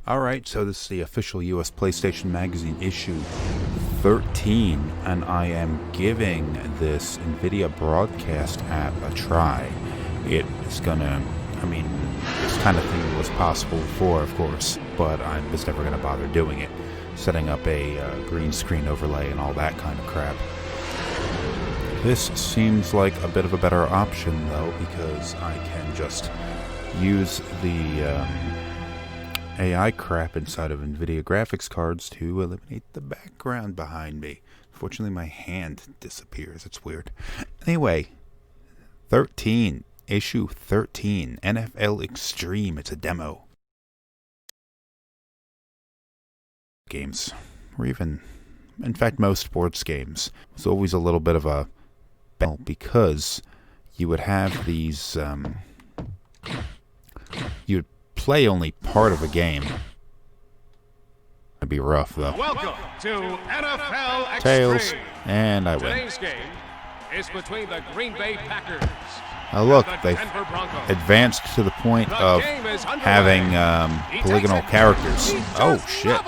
Alright, so this is the official US PlayStation Magazine issue 13, and I am giving this NVIDIA broadcast app a try. It is gonna, this kind of thing was possible before, of course, but I was never gonna bother doing it. Setting up a green screen overlay and all that kind of crap. This seems like a bit of a better option, though, because I can just use the AI crap inside of NVIDIA graphics cards to eliminate the background behind me. Fortunately, my hand disappears. It's weird. Anyway, 13, issue 13, NFL Xtreme. It's a demo. Games, or even, in fact, most sports games. It's always a little bit of a battle because you would have these, you'd play only part of a game. It'd be rough, though. Welcome to NFL Xtreme. Tails, and I win. Today's game is between the Green Bay Packers. Oh, look, and the they've Denver Broncos. advanced to the point of having polygonal characters. Oh, shit.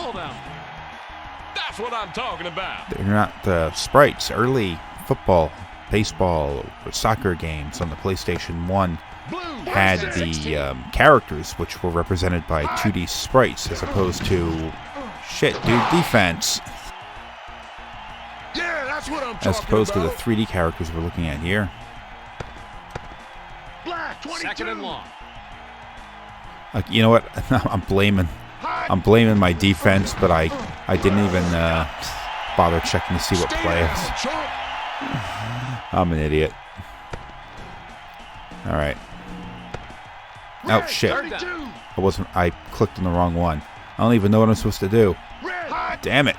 That's what I'm talking about. They're not sprites. Early football, baseball, or soccer games on the PlayStation 1 had the characters, which were represented by 2D sprites, as opposed to defense. Yeah, that's what I'm talking As opposed to the about. 3D characters we're looking at here. Second and long. You know what? I'm blaming my defense, but I didn't even bother checking to see what play it was. I'm an idiot. All right. Oh shit! I clicked on the wrong one. I don't even know what I'm supposed to do. Damn it!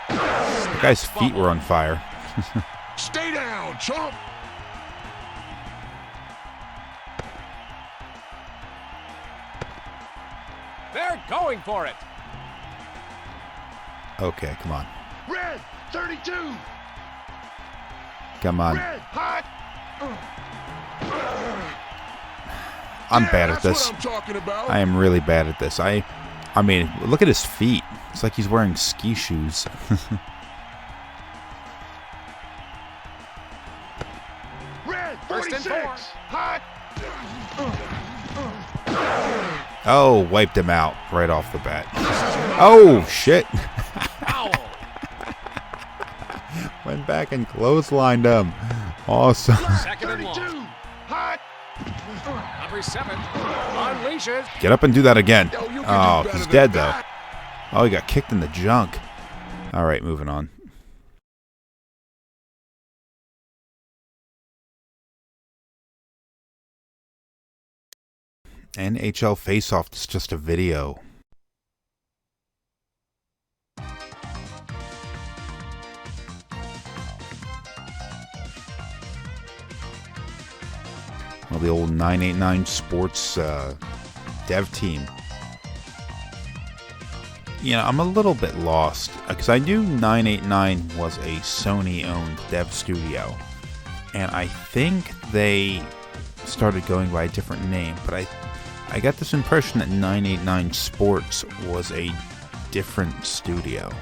The guy's feet were on fire. Stay down, chump. They're going for it. Okay, come on. Red 32. Come on. Red hot. I'm bad at this. That's what I'm talking about. I am really bad at this. I mean, look at his feet. It's like he's wearing ski shoes. Red 46. Hot. Oh, wiped him out right off the bat. Oh, shit. Foul. Went back and clotheslined him. Awesome. Second and long. Hot. Number 7 unleashes. Get up and do that again. Oh, he's dead, though. Oh, he got kicked in the junk. All right, moving on. NHL FaceOff is just a video. Well, the old 989 Sports dev team. You know, I'm a little bit lost because I knew 989 was a Sony-owned dev studio, and I think they started going by a different name, but I got this impression that 989 Sports was a different studio.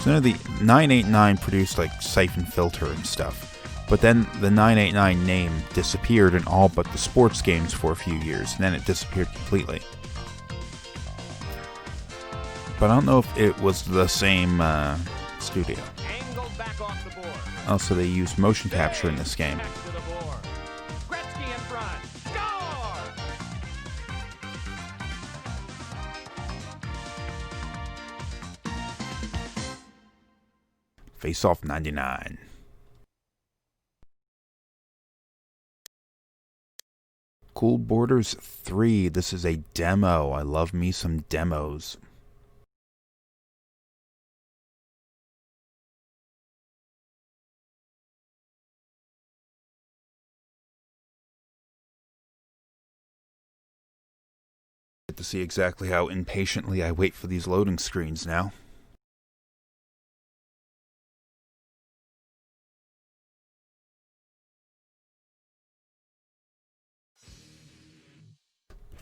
So the 989 produced like Siphon Filter and stuff, but then the 989 name disappeared in all but the sports games for a few years, and then it disappeared completely. But I don't know if it was the same studio. Also, they used motion capture in this game. FaceOff 99. Cool Borders 3. This is a demo. I love me some demos. Get to see exactly how impatiently I wait for these loading screens now.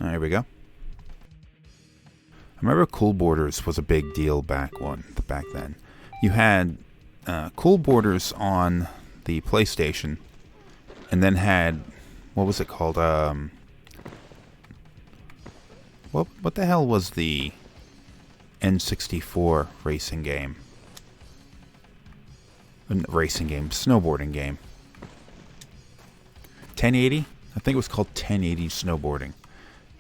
There we go. I remember Cool Borders was a big deal back then. You had Cool Borders on the PlayStation, and then had, what was it called? What the hell was the N64 racing game? Snowboarding game. 1080? I think it was called 1080 Snowboarding.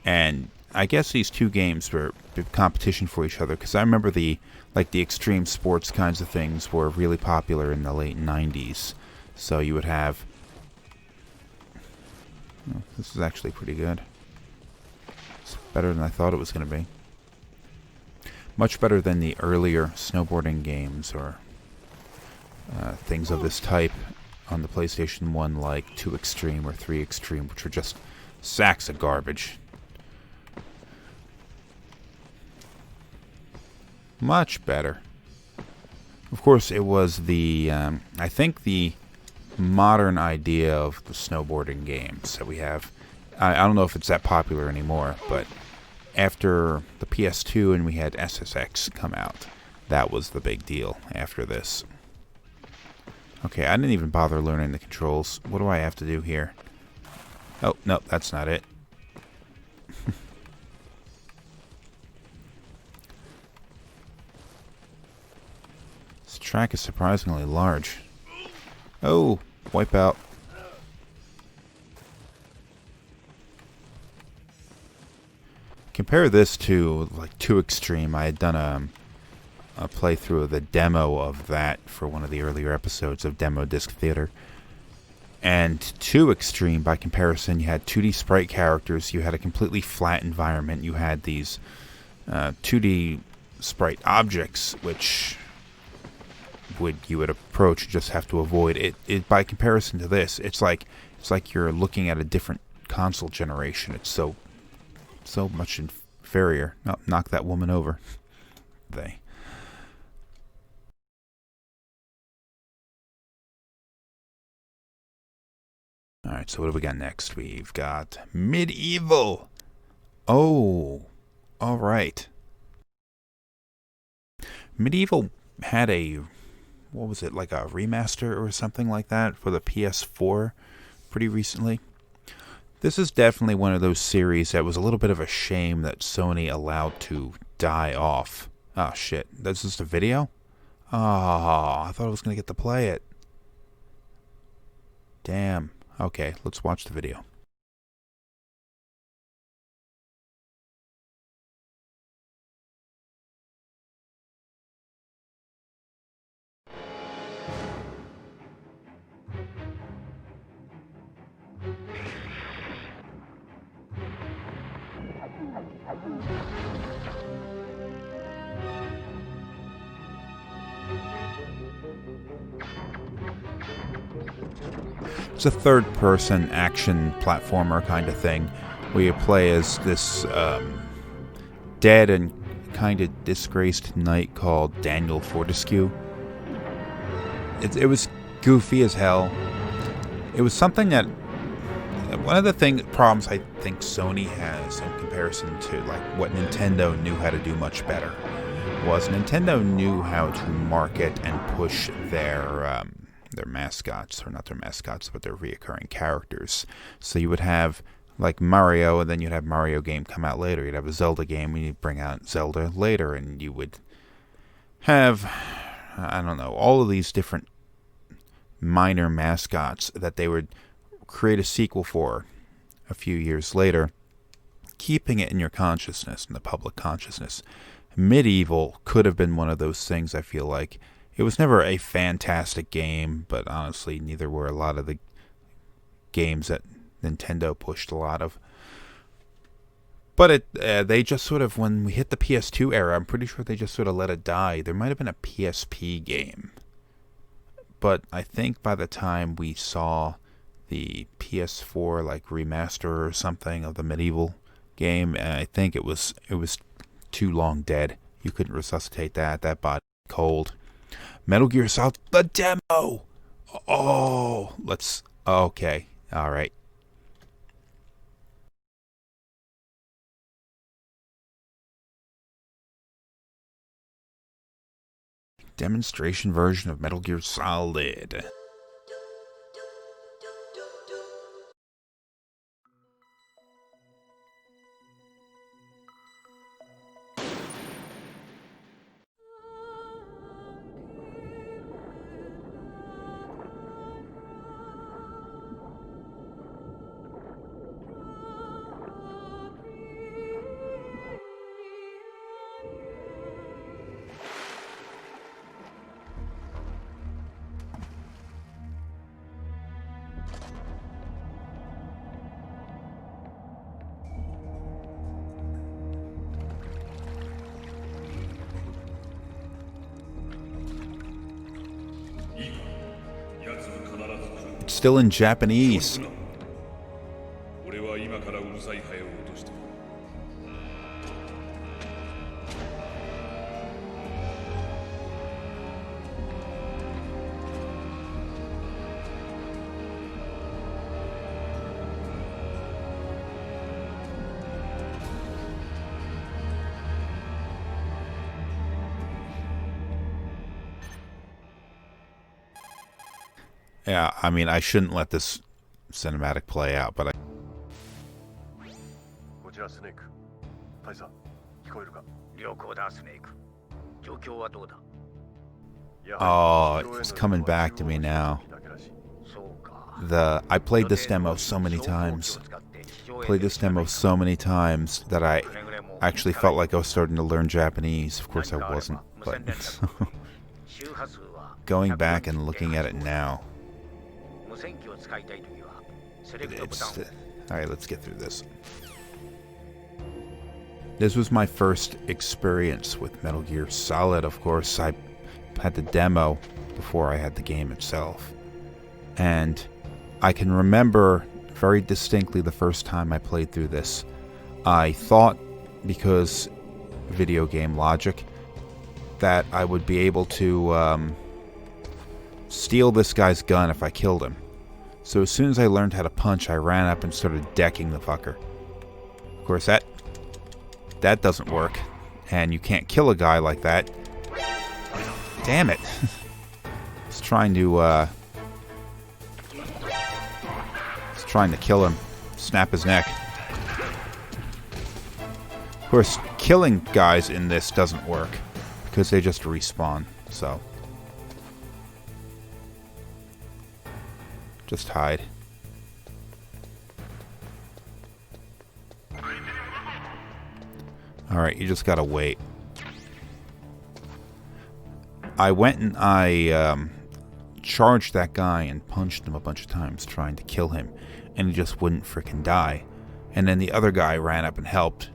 And I guess these two games were competition for each other, because I remember the extreme sports kinds of things were really popular in the late 90s. So you would have... Oh, this is actually pretty good. It's better than I thought it was going to be. Much better than the earlier snowboarding games or things of this type on the PlayStation 1, like 2 Xtreme or 3 Xtreme, which were just sacks of garbage. Much better. Of course, it was the, I think the modern idea of the snowboarding games that we have. I don't know if it's that popular anymore, but after the PS2 and we had SSX come out, that was the big deal after this. Okay, I didn't even bother learning the controls. What do I have to do here? Oh, no, that's not it. This track is surprisingly large. Oh, wipe out. Compare this to like 2 Xtreme. I had done a playthrough of the demo of that for one of the earlier episodes of Demo Disc Theater. And 2 Xtreme, by comparison, you had 2D sprite characters, you had a completely flat environment, you had these 2D sprite objects, which you would approach, just have to avoid it. By comparison to this, it's like you're looking at a different console generation. It's so much inferior. No, knock that woman over. Alright, so what do we got next? We've got MediEvil. Oh, alright. MediEvil had a, what was it, like a remaster or something like that for the PS4 pretty recently. This is definitely one of those series that was a little bit of a shame that Sony allowed to die off. Oh shit, that's just a video? Oh, I thought I was going to get to play it. Damn. Okay, let's watch the video. It's a third-person action platformer kind of thing, where you play as this dead and kind of disgraced knight called Daniel Fortescue. It was goofy as hell. It was something that one of the problems I think Sony has in comparison to like what Nintendo knew how to do much better was Nintendo knew how to market and push their mascots, or not their mascots, but their reoccurring characters. So you would have like Mario, and then you'd have Mario game come out later. You'd have a Zelda game, and you'd bring out Zelda later, and you would have, I don't know, all of these different minor mascots that they would create a sequel for a few years later, keeping it in your consciousness, in the public consciousness. MediEvil could have been one of those things, I feel like. It was never a fantastic game, but honestly, neither were a lot of the games that Nintendo pushed a lot of. But they just sort of, when we hit the PS2 era, I'm pretty sure they just sort of let it die. There might have been a PSP game. But I think by the time we saw the PS4 like remaster or something of the MediEvil game, I think it was too long dead. You couldn't resuscitate that. That body cold. Metal Gear Solid, the demo! Oh, okay. Alright. demonstration version of Metal Gear Solid. It's still in Japanese. Yeah, I mean, I shouldn't let this cinematic play out, but I... Oh, it's coming back to me now. I played this demo so many times. That I actually felt like I was starting to learn Japanese. Of course I wasn't, but... Going back and looking at it now... Alright, let's get through this. This was my first experience with Metal Gear Solid, of course. I had the demo before I had the game itself. And I can remember very distinctly the first time I played through this. I thought, because video game logic, that I would be able to steal this guy's gun if I killed him. So as soon as I learned how to punch, I ran up and started decking the fucker. Of course, that doesn't work. And you can't kill a guy like that. Damn it. It's trying to kill him. Snap his neck. Of course, killing guys in this doesn't work, because they just respawn, so... Just hide. Alright, you just gotta wait. I went and I charged that guy and punched him a bunch of times trying to kill him, and he just wouldn't frickin' die. And then the other guy ran up and helped,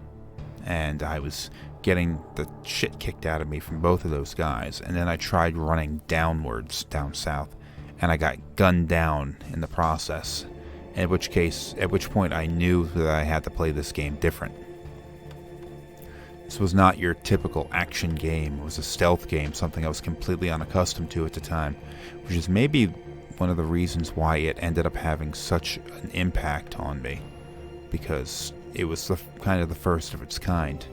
and I was getting the shit kicked out of me from both of those guys. And then I tried running downwards, down south, and I got gunned down in the process. At which point I knew that I had to play this game different. This was not your typical action game. It was a stealth game, something I was completely unaccustomed to at the time, which is maybe one of the reasons why it ended up having such an impact on me, because it was kind of the first of its kind.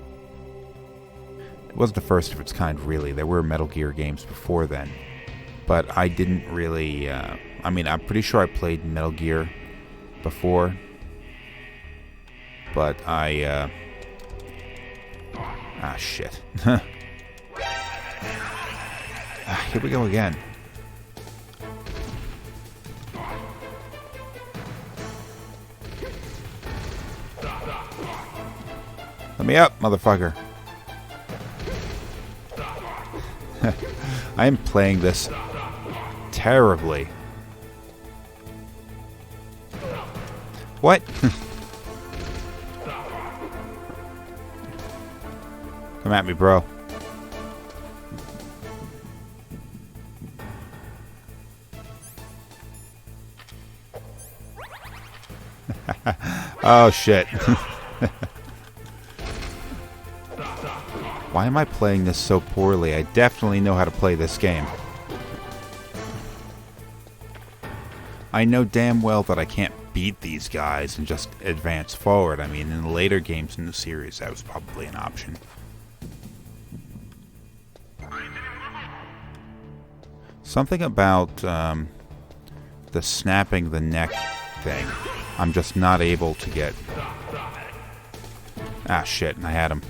It wasn't the first of its kind, really. There were Metal Gear games before then. But I didn't really... I mean, I'm pretty sure I played Metal Gear before. But I... Ah, shit. Here we go again. Let me up, motherfucker. I am playing this terribly. What? Come at me, bro. Oh, shit. Why am I playing this so poorly? I definitely know how to play this game. I know damn well that I can't beat these guys and just advance forward. I mean, in the later games in the series, that was probably an option. Something about the snapping the neck thing. I'm just not able to get... Ah, shit, I had him.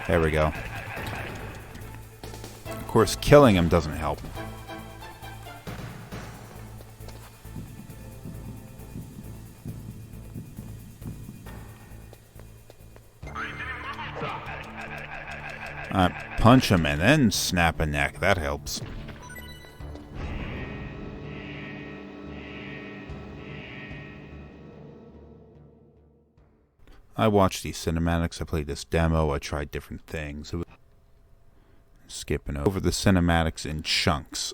There we go. Of course, killing him doesn't help. Punch him and then snap a neck. That helps. I watched these cinematics. I played this demo. I tried different things. Skipping over the cinematics in chunks.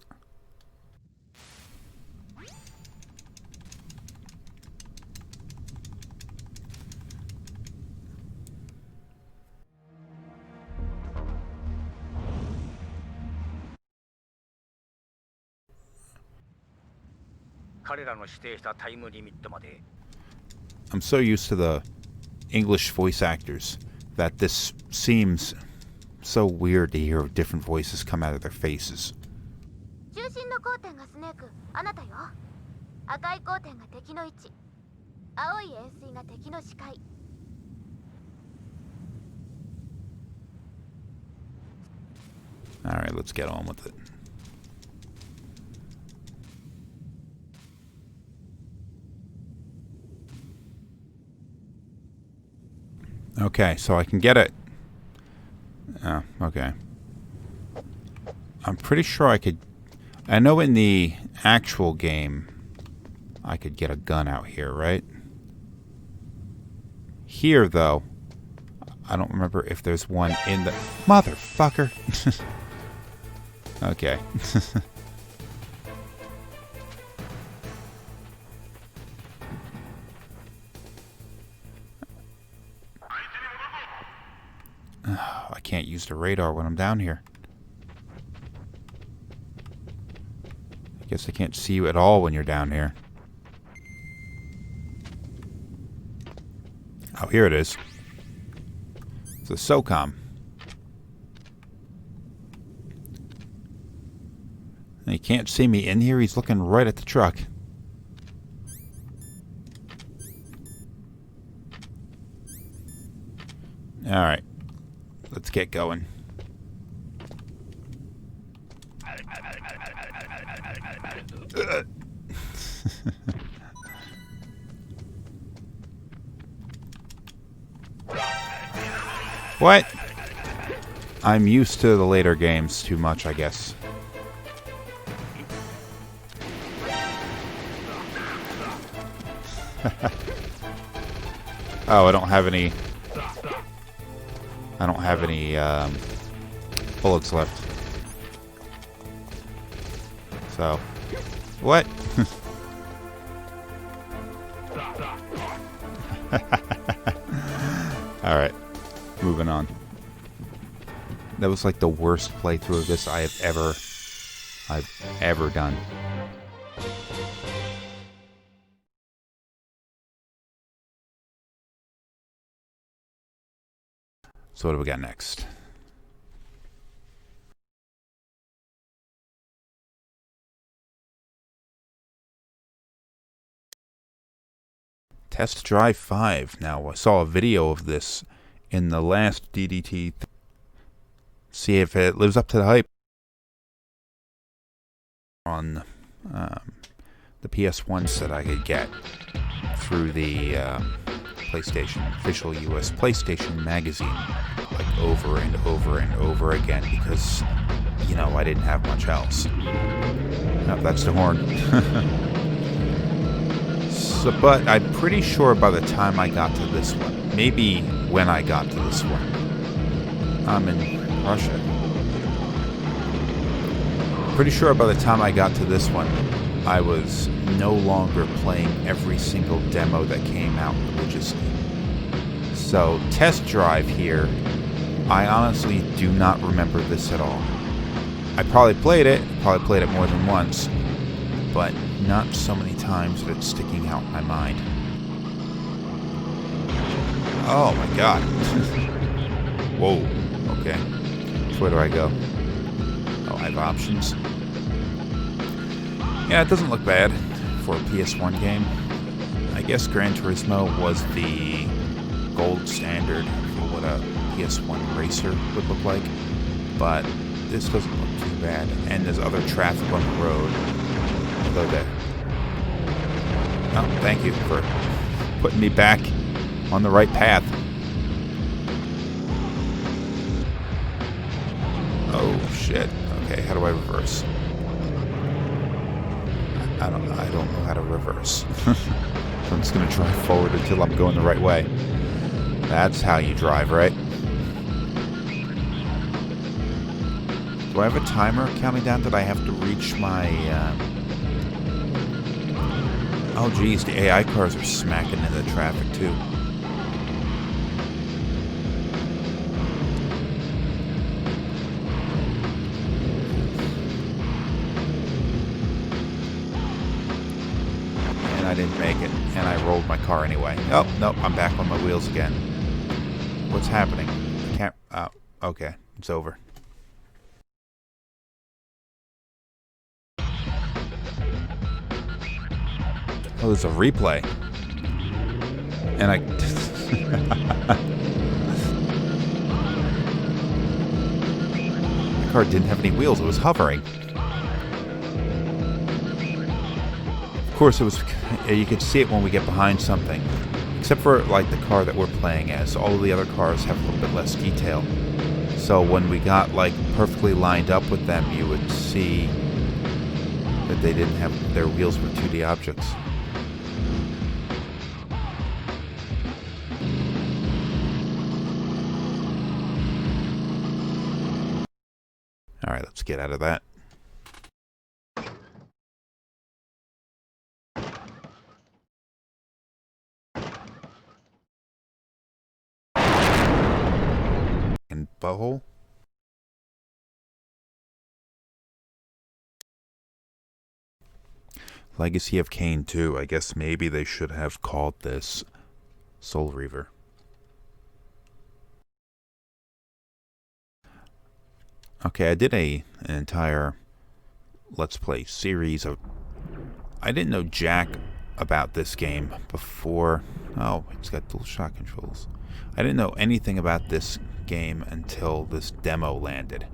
I'm so used to the English voice actors that this seems so weird to hear different voices come out of their faces. Alright, let's get on with it. Okay, so I can get it. Oh, okay. I'm pretty sure I could... I know in the actual game I could get a gun out here, right? Here, though, I don't remember if there's one in the... Motherfucker! Okay. I can't use the radar when I'm down here. I guess I can't see you at all when you're down here. Oh, here it is. It's a SOCOM. And he can't see me in here. He's looking right at the truck. Alright. Let's get going. What? I'm used to the later games too much, I guess. Oh, I don't have any bullets left. So, what? Alright, moving on. That was like the worst playthrough of this I've ever done. So what do we got next? Test Drive 5. Now, I saw a video of this in the last DDT. See if it lives up to the hype. On the PS1 set I could get through the PlayStation, official US PlayStation magazine, like over and over and over again because, you know, I didn't have much else. Nope, that's the horn. So, but I'm pretty sure by the time I got to this one, maybe when I got to this one, I'm in Russia. Pretty sure by the time I got to this one, I was no longer playing every single demo that came out religiously. So, Test Drive here, I honestly do not remember this at all. I probably played it more than once, but not so many times that it's sticking out in my mind. Oh my god. Whoa, okay. So where do I go? Oh, I have options. Yeah, it doesn't look bad for a PS1 game. I guess Gran Turismo was the gold standard for what a PS1 racer would look like, but this doesn't look too bad. And there's other traffic on the road. Although that... Oh, thank you for putting me back on the right path. Oh, shit. Okay, how do I reverse? I don't know how to reverse. So I'm just going to drive forward until I'm going the right way. That's how you drive, right? Do I have a timer counting down that I have to reach my... Oh, geez, the AI cars are smacking into the traffic, too. And I didn't make it, and I rolled my car anyway. Oh, no, I'm back on my wheels again. What's happening? Can't... Oh, okay, it's over. Oh, there's a replay. And I... The car didn't have any wheels. It was hovering. Of course, it was... You could see it when we get behind something. Except for, like, the car that we're playing as. All of the other cars have a little bit less detail. So when we got, like, perfectly lined up with them, you would see that they didn't have... Their wheels were 2D objects. Alright, let's get out of that. And butthole? Legacy of Kain 2. I guess maybe they should have called this Soul Reaver. Okay, I did an entire Let's Play series of... I didn't know jack about this game before... Oh, it's got dual shot controls. I didn't know anything about this game until this demo landed.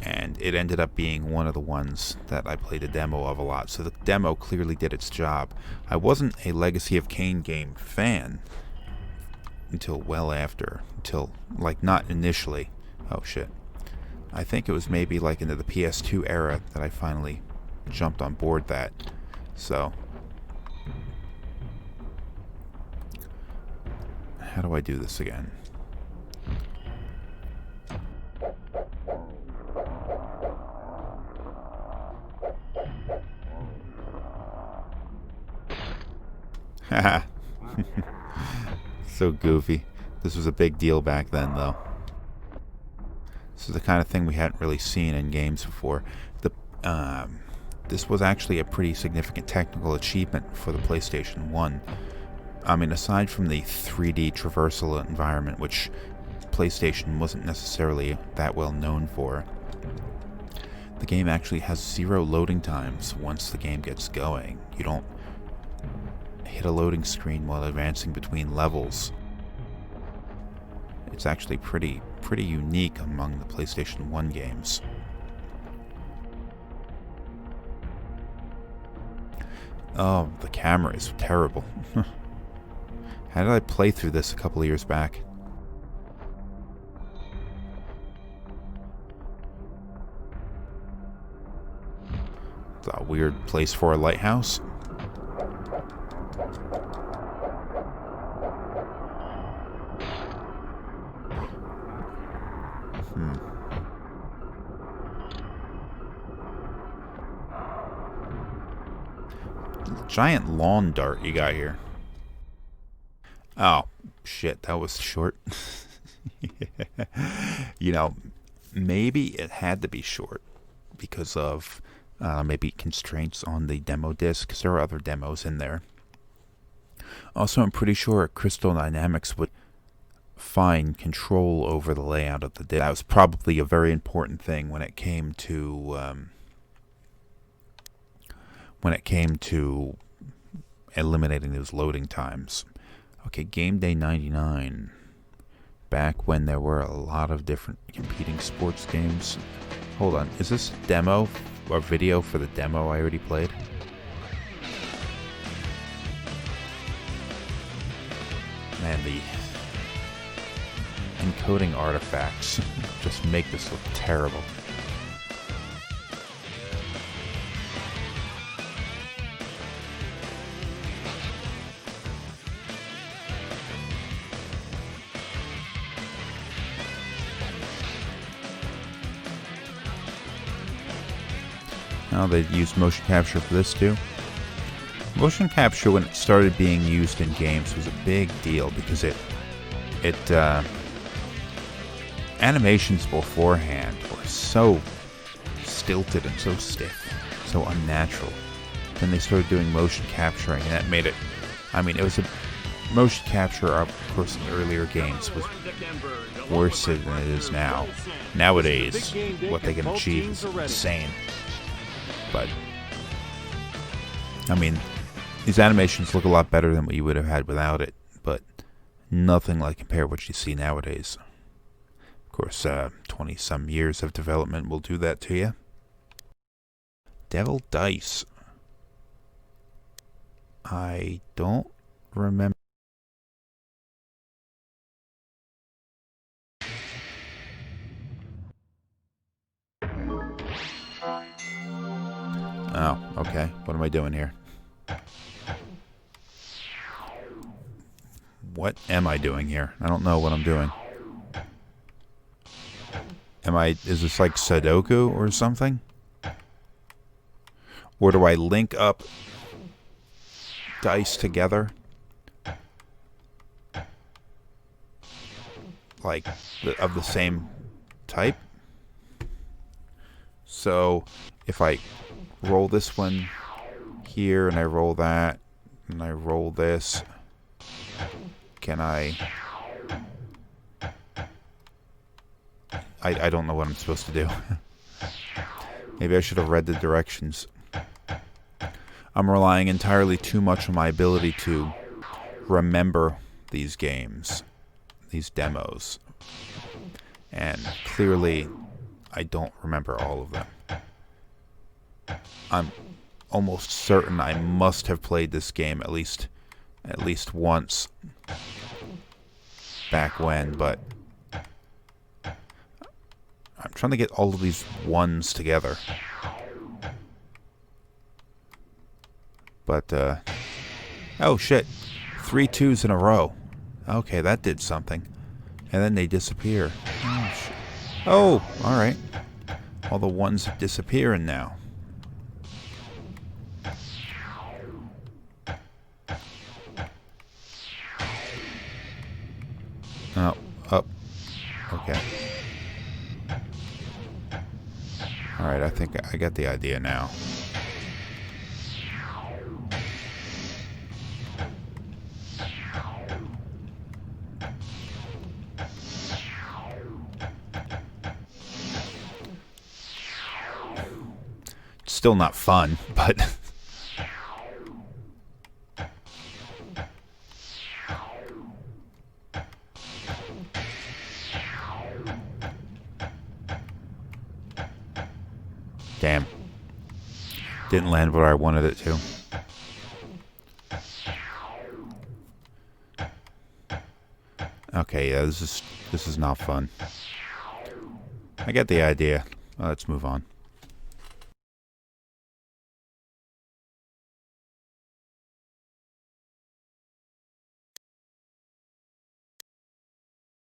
And it ended up being one of the ones that I played a demo of a lot. So the demo clearly did its job. I wasn't a Legacy of Kain game fan until well after. Until, like, not initially. Oh, shit. I think it was maybe like into the PS2 era that I finally jumped on board that. So, how do I do this again? Haha. So goofy. This was a big deal back then, though. This is the kind of thing we hadn't really seen in games before. This was actually a pretty significant technical achievement for the PlayStation 1. I mean, aside from the 3D traversal environment, which PlayStation wasn't necessarily that well known for, the game actually has 0 loading times once the game gets going. You don't hit a loading screen while advancing between levels. It's actually pretty unique among the PlayStation 1 games. Oh, the camera is terrible. How did I play through this a couple of years back? It's a weird place for a lighthouse. Giant lawn dart you got here. Oh, shit, that was short. You know, maybe it had to be short because of maybe constraints on the demo disc, because there are other demos in there. Also, I'm pretty sure Crystal Dynamics would fine control over the layout of the disc. That was probably a very important thing when it came to eliminating those loading times. Okay, Game Day 99. Back when there were a lot of different competing sports games. Hold on, is this demo or video for the demo I already played? Man, the encoding artifacts just make this look terrible. Now they use motion capture for this too. Motion capture, when it started being used in games, was a big deal because it animations beforehand were so stilted and so stiff, so unnatural. Then they started doing motion capturing, and that made it. I mean, it was a motion capture, of course, in earlier games was worse than it is now. Nowadays, what they can achieve is insane. But I mean, these animations look a lot better than what you would have had without it, but nothing like compare what you see nowadays. Of course, 20-some years of development will do that to you. Devil Dice. I don't remember. Oh, okay. What am I doing here? What am I doing here? I don't know what I'm doing. Is this like Sudoku or something? Or do I link up dice together? Like, of the same type? So, if I roll this one here, and I roll that, and I roll this, can I don't know what I'm supposed to do. Maybe I should have read the directions. I'm relying entirely too much on my ability to remember these games, these demos. And clearly, I don't remember all of them. I'm almost certain I must have played this game at least once back when, but I'm trying to get all of these ones together. But, oh shit, 3 2s in a row. Okay, that did something. And then they disappear. Oh, shit. Oh, alright. All the ones are disappearing now. Oh, up. Okay. Alright, I think I got the idea now. Still not fun, but damn. Didn't land where I wanted it to. Okay, yeah, this is not fun. I get the idea. Let's move on.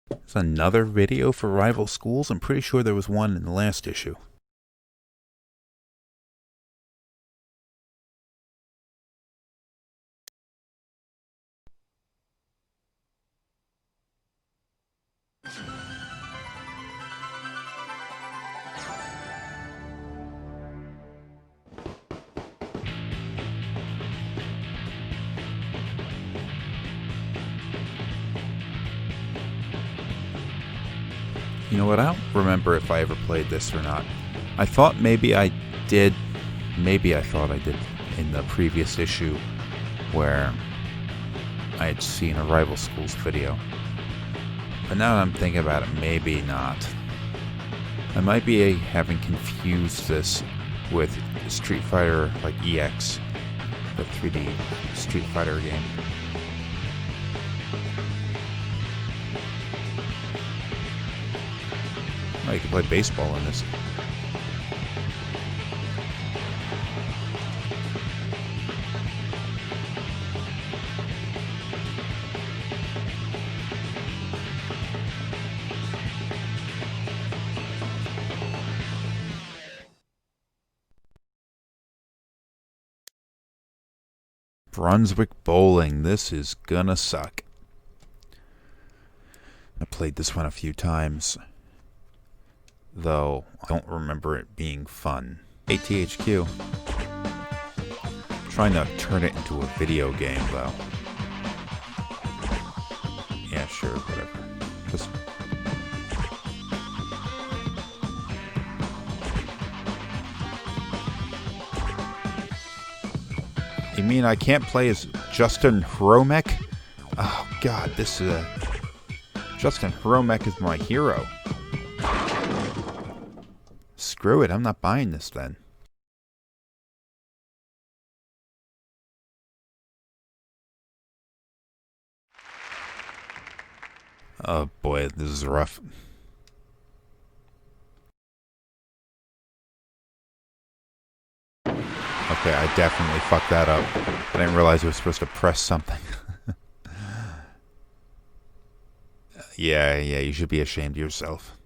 There's another video for rival schools. I'm pretty sure there was one in the last issue. You know what? I don't remember if I ever played this or not. I thought maybe I did. Maybe I thought I did in the previous issue where I had seen a Rival Schools video. But now that I'm thinking about it, maybe not. I might be having confused this with Street Fighter like EX, the 3D Street Fighter game. Oh, you can play baseball in this. Brunswick Bowling. This is gonna suck. I played this one a few times, though I don't remember it being fun. ATHQ. Trying to turn it into a video game, though. Yeah, sure, whatever. Just... You mean I can't play as Justin Hromek? Oh god, this is a... Justin Hromek is my hero. Screw it, I'm not buying this then. Oh boy, this is rough. Okay, I definitely fucked that up. I didn't realize I was supposed to press something. Yeah, you should be ashamed of yourself.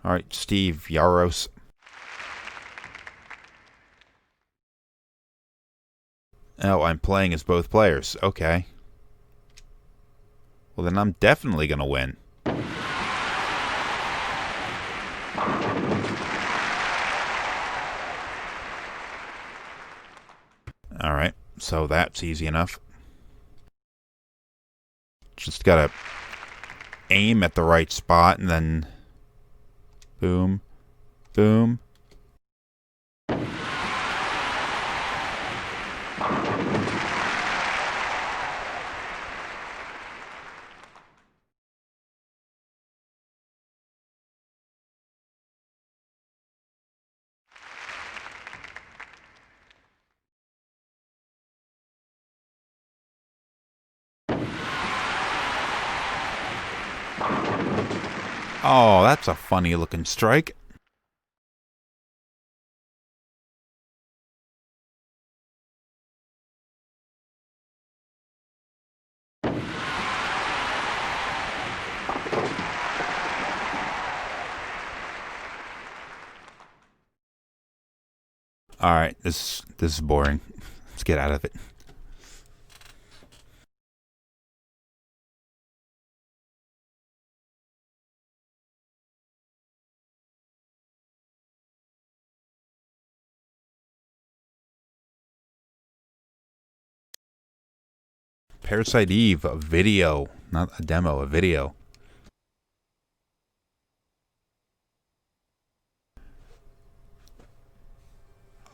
Alright, Steve Yaros. Oh, I'm playing as both players. Okay. Well, then I'm definitely gonna win. Alright, so that's easy enough. Just gotta aim at the right spot and then... Boom. Boom. Oh, that's a funny looking strike. Alright, this is boring. Let's get out of it. Parasite Eve, a video. Not a demo, a video.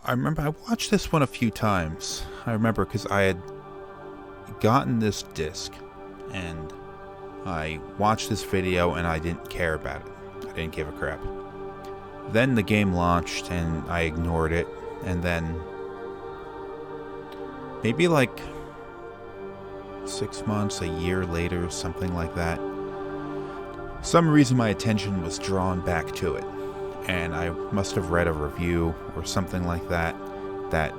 I remember I watched this one a few times. I remember because I had gotten this disc and I watched this video and I didn't care about it. I didn't give a crap. Then the game launched and I ignored it, and then maybe like 6 months, a year later, something like that, some reason my attention was drawn back to it, and I must have read a review or something like that that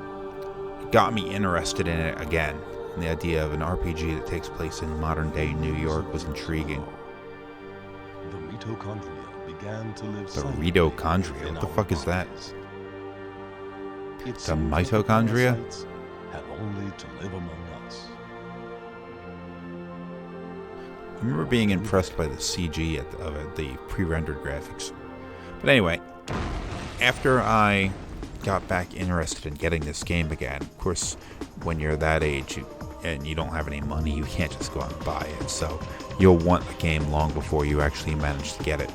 got me interested in it again. And the idea of an RPG that takes place in modern day New York was intriguing. The mitochondria began to live. The mitochondria? What the fuck is that? The mitochondria? Have only to live among us. remember being impressed by the CG of it, the pre-rendered graphics. But anyway, after I got back interested in getting this game again, of course, when you're that age and you don't have any money, you can't just go out and buy it. So you'll want the game long before you actually manage to get it.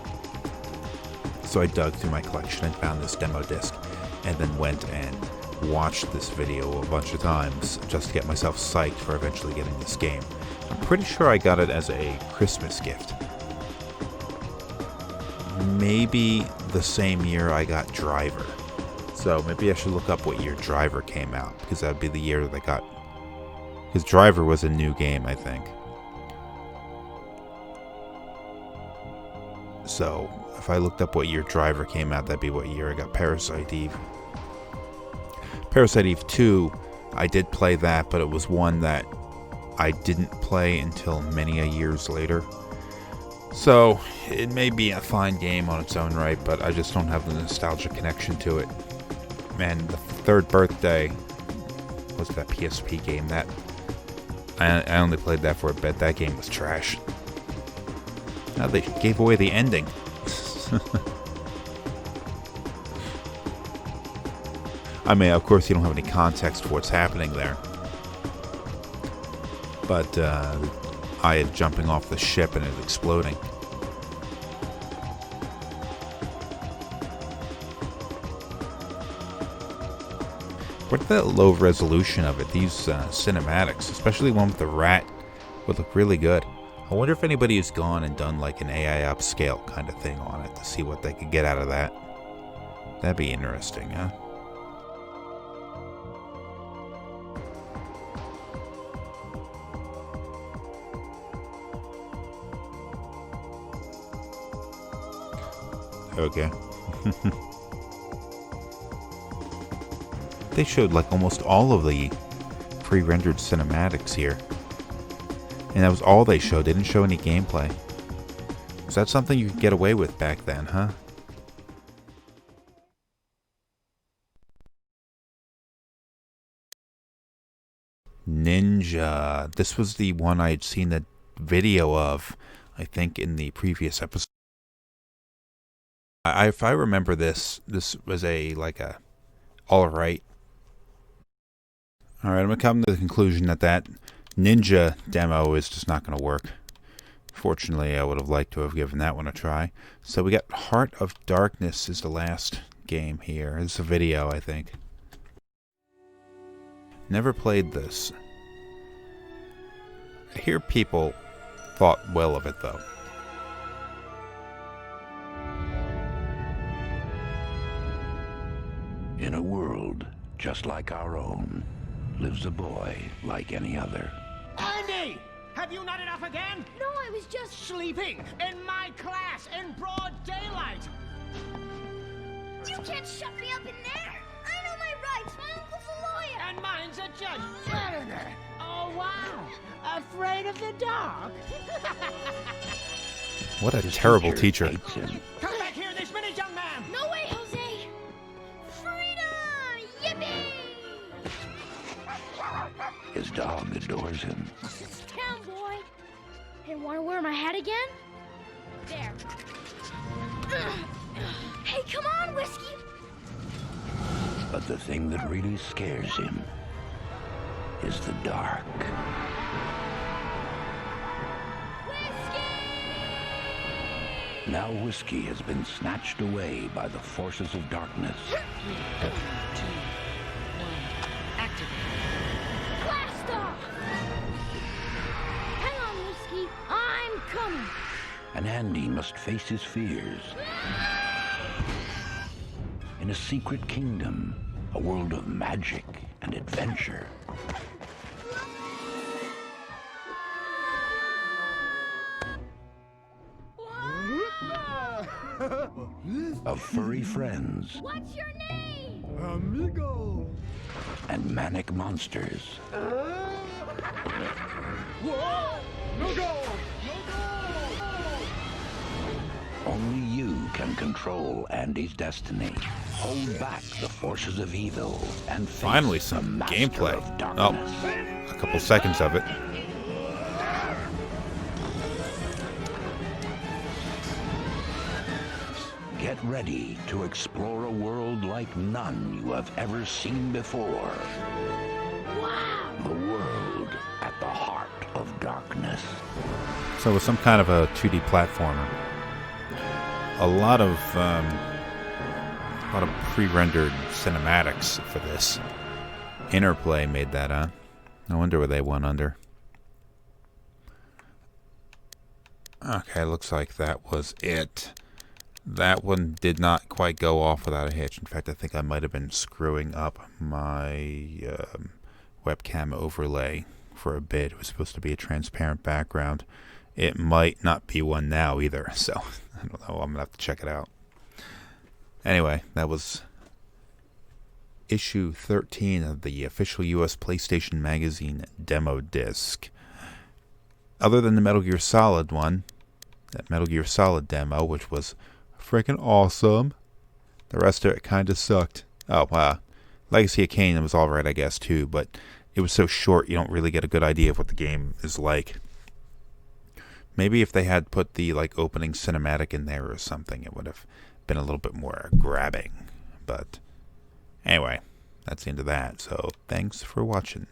So I dug through my collection and found this demo disc, and then went and watched this video a bunch of times just to get myself psyched for eventually getting this game. I'm pretty sure I got it as a Christmas gift. Maybe the same year I got Driver. So maybe I should look up what year Driver came out, because that would be the year that I got... Because Driver was a new game, I think. So if I looked up what year Driver came out, that'd be what year I got Parasite Eve. Parasite Eve 2, I did play that, but it was one that I didn't play until many years later. So it may be a fine game on its own right, but I just don't have the nostalgia connection to it. Man, the third birthday was that PSP game. That I only played that for a bit. That game was trash. Now they gave away the ending. I mean, of course, you don't have any context for what's happening there. But I had jumping off the ship and it exploding. What the low resolution of it? These cinematics, especially one with the rat, would look really good. I wonder if anybody has gone and done like an AI upscale kind of thing on it to see what they could get out of that. That'd be interesting, huh? Okay. They showed like almost all of the pre-rendered cinematics here. And that was all they showed. They didn't show any gameplay. Was that something you could get away with back then, huh? Ninja. This was the one I had seen the video of, I think, in the previous episode. If I remember this was like a alright. Alright, I'm going to come to the conclusion that Ninja demo is just not going to work. Fortunately, I would have liked to have given that one a try. So we got Heart of Darkness is the last game here. It's a video, I think. Never played this. I hear people thought well of it, though. In a world just like our own, lives a boy like any other. Andy! Have you not enough again? No, I was just... Sleeping in my class in broad daylight! You can't shut me up in there! I know my rights! My uncle's a lawyer! And mine's a judge! Senator! Oh, wow! Afraid of the dark? What a terrible teacher. Hates him. Come back here this minute, young man! No way, Jose! Freedom! Yippee! His dog adores him. Town boy! Hey, wanna wear my hat again? There. Hey, come on, Whiskey! But the thing that really scares him is the dark. Now Whiskey has been snatched away by the forces of darkness. 3, 2, 1, activate. Blast off! Hang on, Whiskey. I'm coming. And Andy must face his fears. In a secret kingdom, a world of magic and adventure. Of furry friends. What's your name? Amigo. And manic monsters. Whoa! No go! Only you can control Andy's destiny. Hold back the forces of evil and face Finally, the some master gameplay. of darkness. Oh, a couple seconds of it. Get ready to explore a world like none you have ever seen before. Wow! The world at the heart of darkness. So it was some kind of a 2D platformer. A lot of pre-rendered cinematics for this. Interplay made that, huh? No wonder where they went under. Okay, looks like that was it. That one did not quite go off without a hitch. In fact, I think I might have been screwing up my webcam overlay for a bit. It was supposed to be a transparent background. It might not be one now either, so I don't know. I'm going to have to check it out. Anyway, that was issue 13 of the official US PlayStation Magazine demo disc. Other than the Metal Gear Solid one, that Metal Gear Solid demo, which was freaking awesome, the rest of it kind of sucked. Oh, wow. Legacy of Kain was alright, I guess, too, but it was so short you don't really get a good idea of what the game is like. Maybe if they had put the opening cinematic in there or something, it would have been a little bit more grabbing. But anyway, that's the end of that. So thanks for watching.